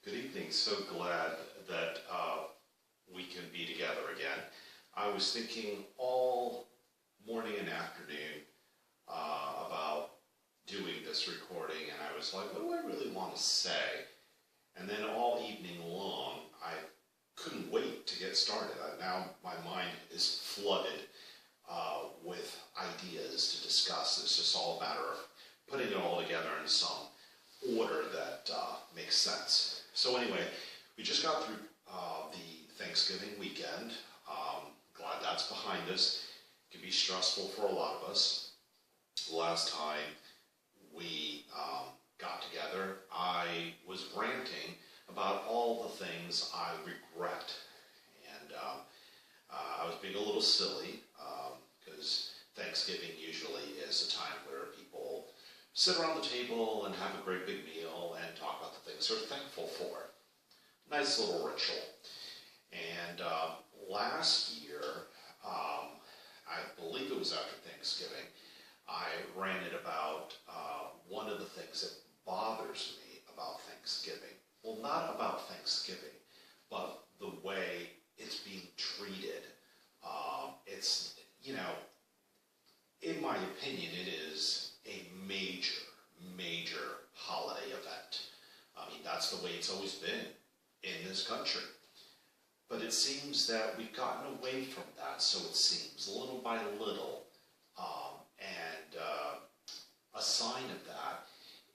Good evening. So glad that we can be together again. I was thinking all morning and afternoon about doing this recording, and I was like, what do I really want to say? And then all evening long, I couldn't wait to get started. Now my mind is flooded with ideas to discuss. It's just all a matter of putting it all together in some order that makes sense. So anyway, we just got through the Thanksgiving weekend. Glad that's behind us. It can be stressful for a lot of us. Last time we got together, I was ranting about all the things I regret. And I was being a little silly because Thanksgiving usually is a time where people sit around the table and have a great big meal and talk about the things they're thankful for. Nice little ritual. And last year, I believe it was after Thanksgiving, I ranted about one of the things that bothers me about Thanksgiving. Well, not about Thanksgiving, but the way it's being treated. It's, in my opinion, it is a major holiday event. I mean, that's the way it's always been in this country. But it seems that we've gotten away from that, so it seems, little by little. And a sign of that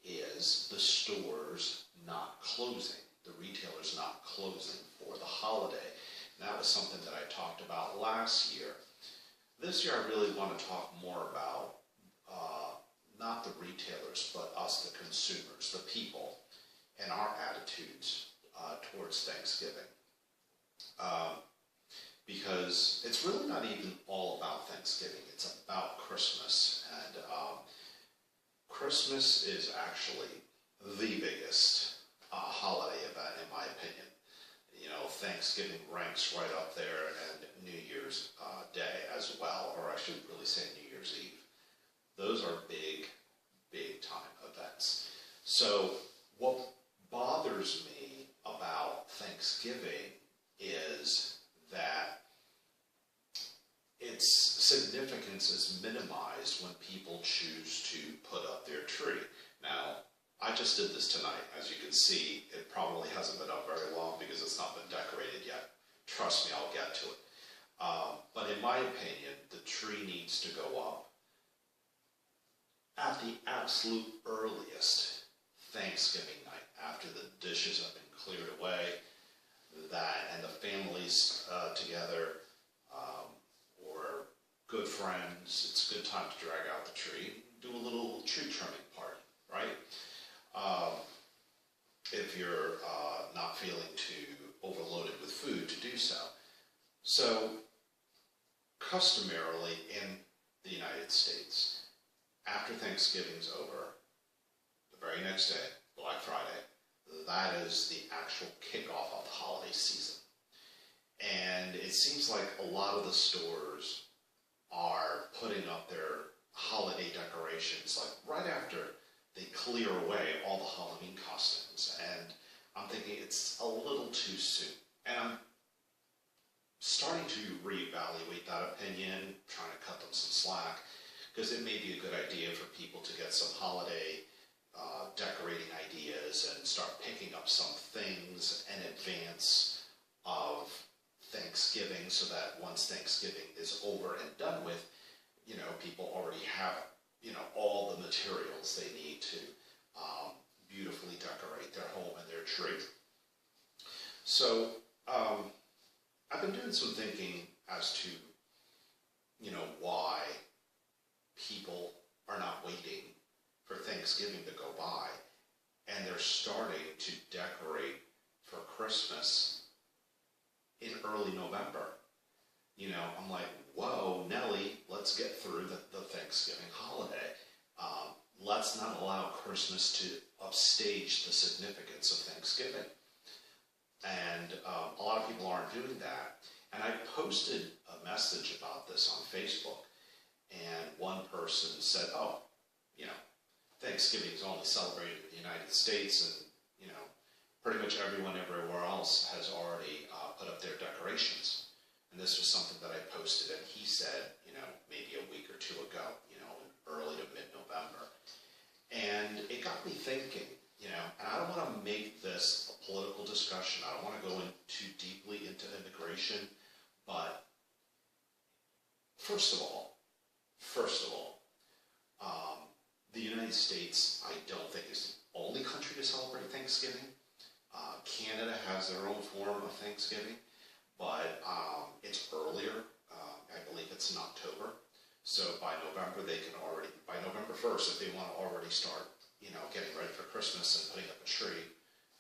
is the stores not closing, the retailers not closing for the holiday. And that was something that I talked about last year. This year I really want to talk more about not the retailers, but us, the consumers, the people, and our attitudes towards Thanksgiving. Because it's really not even all about Thanksgiving, it's about Christmas. And Christmas is actually the biggest holiday event, in my opinion. Thanksgiving ranks right up there, and New Year's Day as well, or I should really say New Year's Eve. Those are big time events. So what bothers me about Thanksgiving is that its significance is minimized when people choose to put up their tree. Now, I just did this tonight. As you can see, it probably hasn't been up very long because it's not been decorated yet. Trust me, I'll get to it. But in my opinion, the tree needs to go up at the absolute earliest Thanksgiving night, after the dishes have been cleared away, and the families together, or good friends. It's a good time to drag out the tree, do a little tree trimming party, right? If you're not feeling too overloaded with food to do so. So, customarily in the United States, after Thanksgiving's over, the very next day, Black Friday, that is the actual kickoff of the holiday season. And it seems like a lot of the stores are putting up their holiday decorations like right after they clear away all the Halloween costumes. And I'm thinking it's a little too soon. And I'm starting to reevaluate that opinion, trying to cut them some slack, because it may be a good idea for people to get some holiday decorating ideas and start picking up some things in advance of Thanksgiving, so that once Thanksgiving is over and done with, people already have, all the materials they need to beautifully decorate their home and their tree. So I've been doing some thinking as to, why people are not waiting for Thanksgiving to go by, and they're starting to decorate for Christmas in early November. I'm like, whoa, Nelly, let's get through the Thanksgiving holiday. Let's not allow Christmas to upstage the significance of Thanksgiving. And a lot of people aren't doing that. And I posted a message about this on Facebook, and one person said, Thanksgiving is only celebrated in the United States, and, pretty much everyone everywhere else has already put up their decorations. And this was something that I posted, and he said, maybe a week or two ago, early to mid-November. And it got me thinking, and I don't want to make this a political discussion. I don't want to go in too deeply into immigration, but first of all, the United States, I don't think, is the only country to celebrate Thanksgiving. Canada has their own form of Thanksgiving, but it's earlier. I believe it's in October. So by November, by November 1st, if they want to already start, getting ready for Christmas and putting up a tree,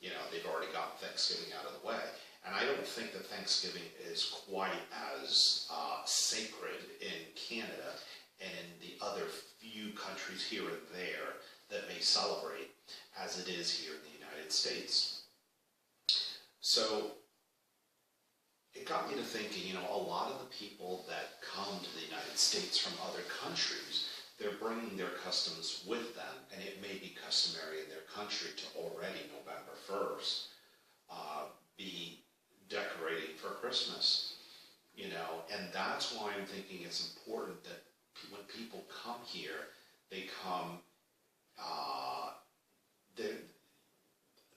they've already gotten Thanksgiving out of the way. And I don't think that Thanksgiving is quite as sacred in Canada and in the other few countries here and there that may celebrate as it is here in the United States. So it got me to thinking, a lot of the people that come to the United States from other countries, they're bringing their customs with them, and it may be customary in their country to already November 1st be decorating for Christmas, and that's why I'm thinking it's important that when people come here, they come,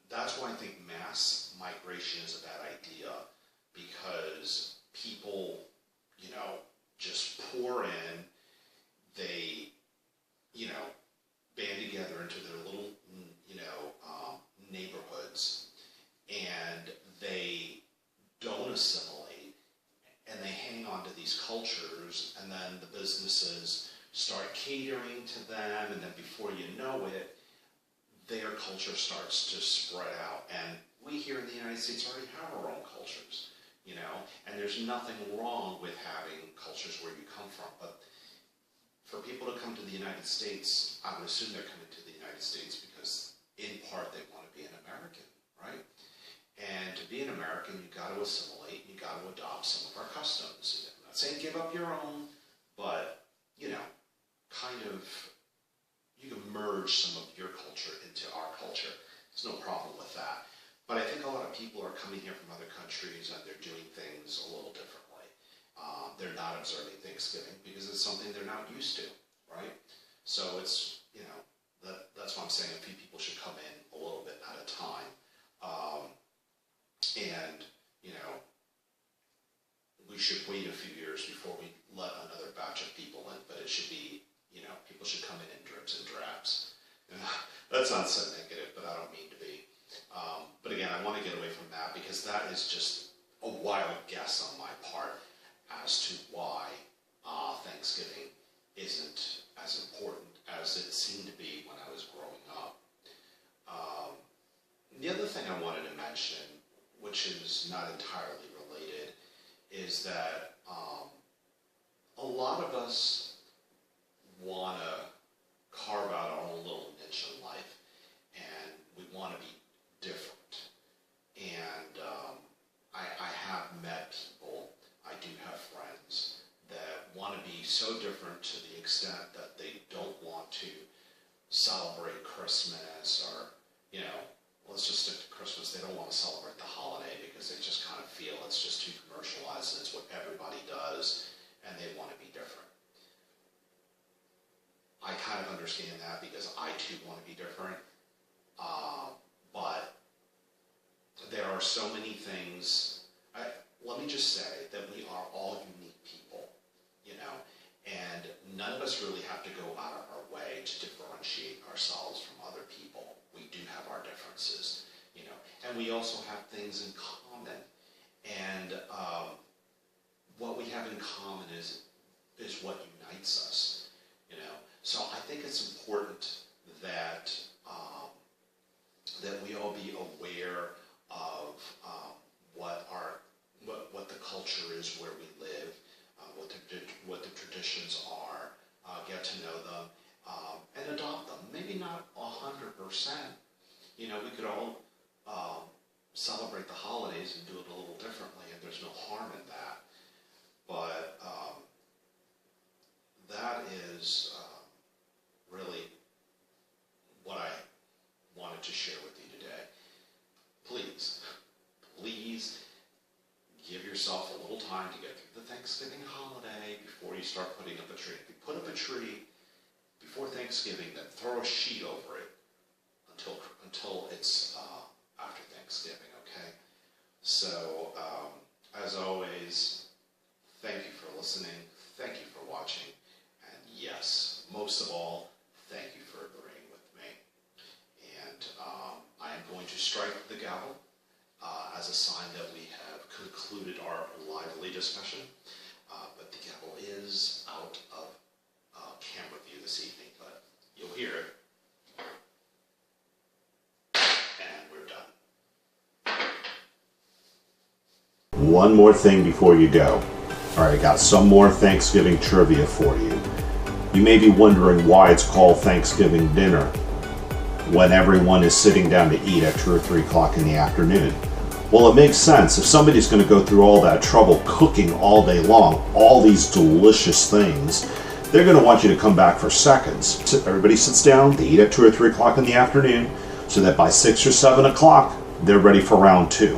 that's why I think mass migration is a bad idea, because people, just pour in, they, band together into their little, neighborhoods, and they don't assimilate, and they hang on to these cultures, and then the businesses start catering to them, and then before you know it, their culture starts to spread out. And we here in the United States already have our own cultures, and there's nothing wrong with having cultures where you come from. But for people to come to the United States, I would assume they're coming to the United States because, in part, they want to be an American, right? And to be an American, you've got to assimilate, you've got to adopt some of our customs. I'm not saying give up your own, but, kind of, you can merge some of your culture into our culture. There's no problem with that. But I think a lot of people are coming here from other countries and they're doing things a little differently. They're not observing Thanksgiving because it's something they're not used to, right? So it's, that's why I'm saying a few people should come in a little bit at a time. And, we should wait a few years before we let another batch of people in, but it should be, people should come in dribs and drabs. And that sounds so negative, but I don't mean to be. But again, I want to get away from that because that is just a wild guess on my part as to why Thanksgiving isn't as important as it seemed to be when I was growing up. The other thing I wanted to mention, which is not entirely related, is that a lot of us want to carve out our own little niche in life, and we want to be different. And I have met people, I do have friends that want to be so different to the extent that they don't want to celebrate Christmas or, let's just stick to Christmas. They don't want to celebrate the holiday because they just kind of feel it's just too commercialized and it's what everybody does and they want to be different. I kind of understand that because I too want to be different. But there are so many things. Let me just say that we are all unique people, and none of us really have to go out of our way to differentiate ourselves from other people. We do have our differences, and we also have things in common. And what we have in common is what unites us, So I think it's important that that we all be aware of what the culture is where we live, what the traditions are, get to know them, and adopt them. Maybe not 100%. We could all celebrate the holidays and do it a little differently, and there's no harm in that. But that is really what I wanted to share with you today. Please Thanksgiving holiday, before you start putting up a tree. If you put up a tree before Thanksgiving, then throw a sheet over it until it's after Thanksgiving, okay? So, as always, thank you for listening, thank you for watching, and yes, most of all, thank you for agreeing with me. And I am going to strike the gavel as a sign that we have concluded our lively discussion. But the gavel is out of camera view this evening, but you'll hear it. And we're done. One more thing before you go. All right, I got some more Thanksgiving trivia for you. You may be wondering why it's called Thanksgiving dinner when everyone is sitting down to eat at 2 or 3 o'clock in the afternoon. Well, it makes sense. If somebody's going to go through all that trouble cooking all day long, all these delicious things, they're going to want you to come back for seconds. So everybody sits down, they eat at 2 or 3 o'clock in the afternoon, so that by 6 or 7 o'clock, they're ready for round 2.